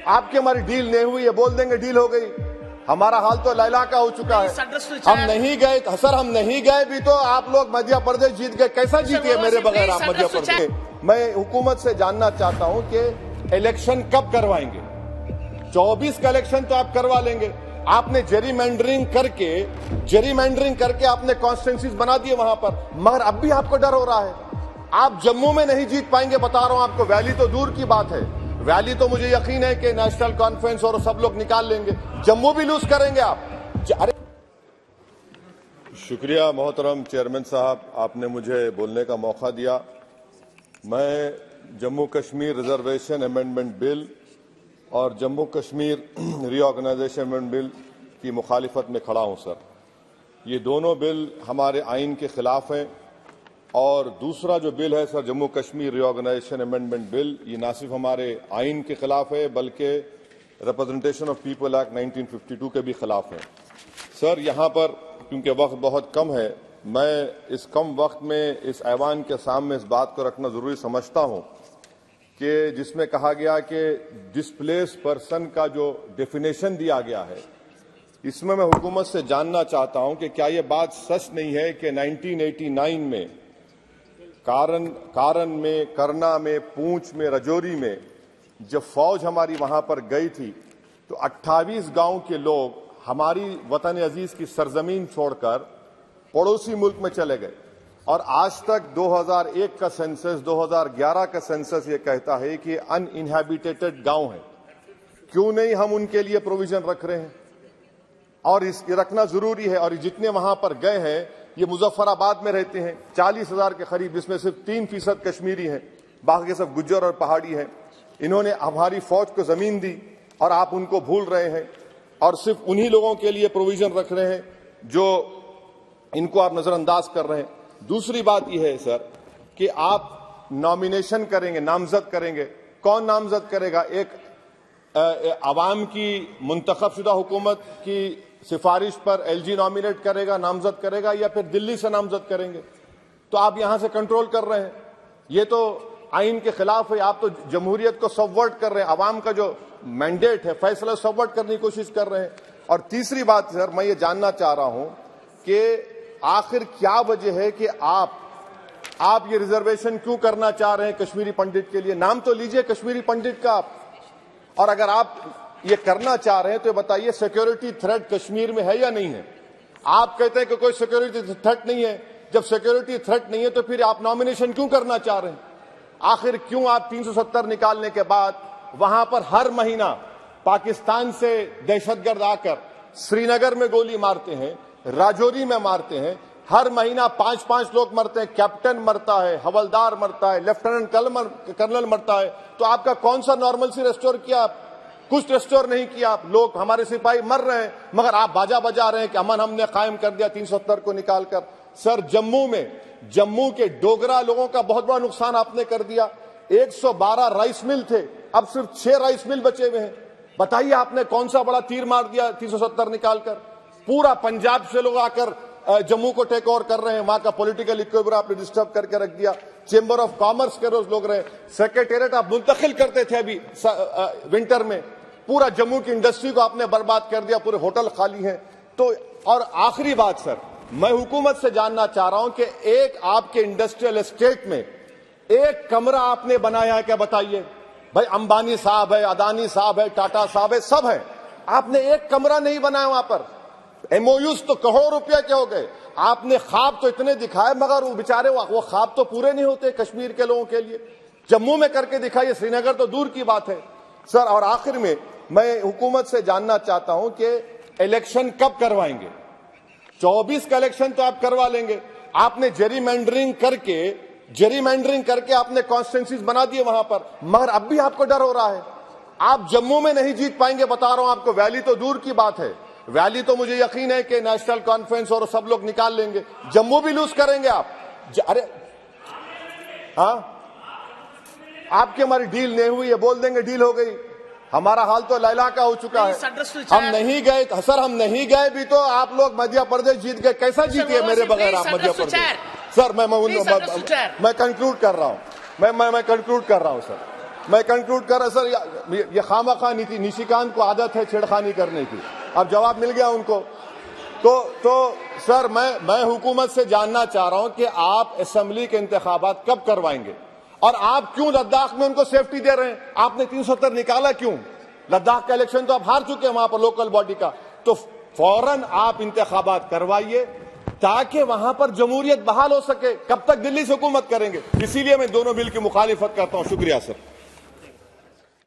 आपकी हमारी डील नहीं हुई है, बोल देंगे डील हो गई। हमारा हाल तो लैला का हो चुका है। हम नहीं गए सर, हम नहीं गए भी तो आप लोग मध्य प्रदेश जीत गए। कैसा जीतिए मेरे बगैर आप मध्य प्रदेश? मैं हुकूमत से जानना चाहता हूं कि इलेक्शन कब करवाएंगे? 24 का इलेक्शन तो आप करवा लेंगे। आपने जेरीमैंडरिंग करके आपने कॉन्स्टिट्यूंसीज बना दिए वहां पर, मगर अब भी आपको डर हो रहा है। आप जम्मू में नहीं जीत पाएंगे, बता रहा हूं आपको। वैली तो दूर की बात है, वैली तो मुझे यकीन है कि नेशनल कॉन्फ्रेंस और सब लोग निकाल लेंगे। जम्मू भी लूज करेंगे आप। अरे शुक्रिया मोहतरम चेयरमैन साहब, आपने मुझे बोलने का मौका दिया। मैं Jammu Kashmir reservation amendment bill और Jammu Kashmir reorganisation amendment bill की मुखालिफत में खड़ा हूं सर। ये दोनों बिल हमारे आइन के खिलाफ हैं। और दूसरा जो बिल है sir, Jammu Kashmir reorganisation amendment bill, ये ना सिर्फ हमारे आइन के खिलाफ है बल्कि रिप्रेजेंटेशन ऑफ पीपल एक्ट 1952 के भी खिलाफ है सर। यहाँ पर क्योंकि वक्त बहुत कम है, मैं इस कम वक्त में इस ऐवान के सामने इस बात को रखना जरूरी समझता हूँ कि जिसमें कहा गया कि डिस्प्लेस पर्सन का जो डेफिनेशन दिया गया है, इसमें मैं हुकूमत से जानना चाहता हूं कि क्या यह बात सच नहीं है कि 1989 में कारण में, करना में, पूंछ में, रजौरी में जब फौज हमारी वहां पर गई थी तो 28 गांव के लोग हमारी वतन अजीज की सरजमीन छोड़कर पड़ोसी मुल्क में चले गए। और आज तक 2001 का सेंसस, 2011 का सेंसस ये कहता है कि अनइनहैबिटेटेड गांव है। क्यों नहीं हम उनके लिए प्रोविजन रख रहे हैं? और ये रखना जरूरी है। और जितने वहां पर गए हैं ये मुजफ्फराबाद में रहते हैं, 40,000 के करीब, जिसमें सिर्फ 3% कश्मीरी हैं, बाकी सब गुज्जर और पहाड़ी हैं। इन्होंने हमारी फौज को जमीन दी और आप उनको भूल रहे हैं और सिर्फ उन्हीं लोगों के लिए प्रोविजन रख रहे हैं जो इनको आप नजरअंदाज कर रहे हैं। दूसरी बात यह है सर कि आप नॉमिनेशन करेंगे, नामजद करेंगे। कौन नामजद करेगा? एक अवाम की मुंतखबशुदा हुकूमत की सिफारिश पर एलजी नॉमिनेट करेगा, नामजद करेगा, या फिर दिल्ली से नामजद करेंगे? तो आप यहां से कंट्रोल कर रहे हैं। ये तो आइन के खिलाफ है। आप तो जमहूरियत को सबवर्ट कर रहे हैं। अवाम का जो मैंडेट है, फैसला सबवर्ट करने की कोशिश कर रहे हैं। और तीसरी बात सर, मैं ये जानना चाह रहा हूं कि आखिर क्या वजह है कि आप ये रिजर्वेशन क्यों करना चाह रहे हैं कश्मीरी पंडित के लिए? नाम तो लीजिए कश्मीरी पंडित का आप। और अगर आप ये करना चाह रहे हैं तो बताइए सिक्योरिटी थ्रेट कश्मीर में है या नहीं है? आप कहते हैं कि कोई सिक्योरिटी थ्रेट नहीं है। जब सिक्योरिटी थ्रेट नहीं है तो फिर आप नॉमिनेशन क्यों करना चाह रहे हैं? आखिर क्यों आप 370 निकालने के बाद वहां पर हर महीना पाकिस्तान से दहशतगर्द आकर श्रीनगर में गोली मारते हैं, राजौरी में मारते हैं, हर महीना 5-5 लोग मरते हैं, कैप्टन मरता है, हवलदार मरता है, लेफ्टिनेंट कर्नल मरता है, तो आपका कौन सा नॉर्मलसी रेस्टोर किया? कुछ रेस्टोर नहीं किया। लोग, हमारे सिपाही मर रहे हैं, मगर आप बाजा बजा रहे हैं कि अमन हमने कायम कर दिया 370 को निकालकर। सर, जम्मू के डोगरा लोगों का बहुत बड़ा नुकसान आपने कर दिया। 112 राइस मिल थे, अब सिर्फ 6 राइस मिल बचे हुए हैं। बताइए आपने कौन सा बड़ा तीर मार दिया 370 निकालकर? पूरा पंजाब से लोग आकर जम्मू को टेक ओवर कर रहे हैं। वहां का पॉलिटिकल इक्विलिब्रियम आपने डिस्टर्ब करके रख दिया। चेंबर ऑफ कॉमर्स के रोज लोग रहे, सेक्रेटेरिएट आप मुंतकिल करते थे अभी विंटर में, पूरा जम्मू की इंडस्ट्री को आपने बर्बाद कर दिया, पूरे होटल खाली हैं। तो और आखिरी बात सर, मैं हुकूमत से जानना चाह रहा हूं कि एक आपके इंडस्ट्रियल एस्टेट में एक कमरा आपने बनाया है क्या? बताइए भाई। अंबानी साहब है, अदानी साहब है, टाटा साहब है, सब है, आपने एक कमरा नहीं बनाया वहां पर। एमओयूज तो करोड़ों रुपया के हो गए। आपने ख्वाब तो इतने दिखाए, मगर वो बेचारे वो ख्वाब तो पूरे नहीं होते कश्मीर के लोगों के लिए। जम्मू में करके दिखाइए, श्रीनगर तो दूर की बात है सर। और आखिर में मैं हुकूमत से जानना चाहता हूं कि इलेक्शन कब करवाएंगे? 24 का इलेक्शन तो आप करवा लेंगे। आपने जेरीमैंडरिंग करके आपने कॉन्स्टिट्यूंसीज बना दिए वहां पर, मगर अब भी आपको डर हो रहा है। आप जम्मू में नहीं जीत पाएंगे, बता रहा हूं आपको। वैली तो दूर की बात है, वैली तो मुझे यकीन है कि नेशनल कॉन्फ्रेंस और सब लोग निकाल लेंगे। जम्मू भी लूज करेंगे आप। अरे हाँ, आपकी हमारी डील नहीं हुई है, बोल देंगे डील हो गई। हमारा हाल तो लैला का हो चुका है। हम नहीं गए सर, हम नहीं गए भी तो आप लोग मध्य प्रदेश जीत गए। कैसा जीतिए मेरे बगैर आप मध्य प्रदेश? सर मैं कंक्लूड कर रहा हूं। मैं कंक्लूड कर रहा हूं सर। मैं कंक्लूड कर रहा सर, ये खामखा निशिकांत को आदत है छेड़खानी करने की। अब जवाब मिल गया उनको। तो सर मैं हुकूमत से जानना चाह रहा हूं कि आप असेंबली के इंतखाबात कब करवाएंगे और आप क्यों लद्दाख में उनको सेफ्टी दे रहे हैं? आपने 370 निकाला क्यों? लद्दाख का इलेक्शन तो आप हार चुके हैं वहां पर लोकल बॉडी का। तो फौरन आप इंतखाबात करवाइए ताकि वहां पर जमहूरियत बहाल हो सके। कब तक दिल्ली से हुकूमत करेंगे? इसीलिए मैं दोनों बिल की मुखालिफत करता हूं। शुक्रिया सर।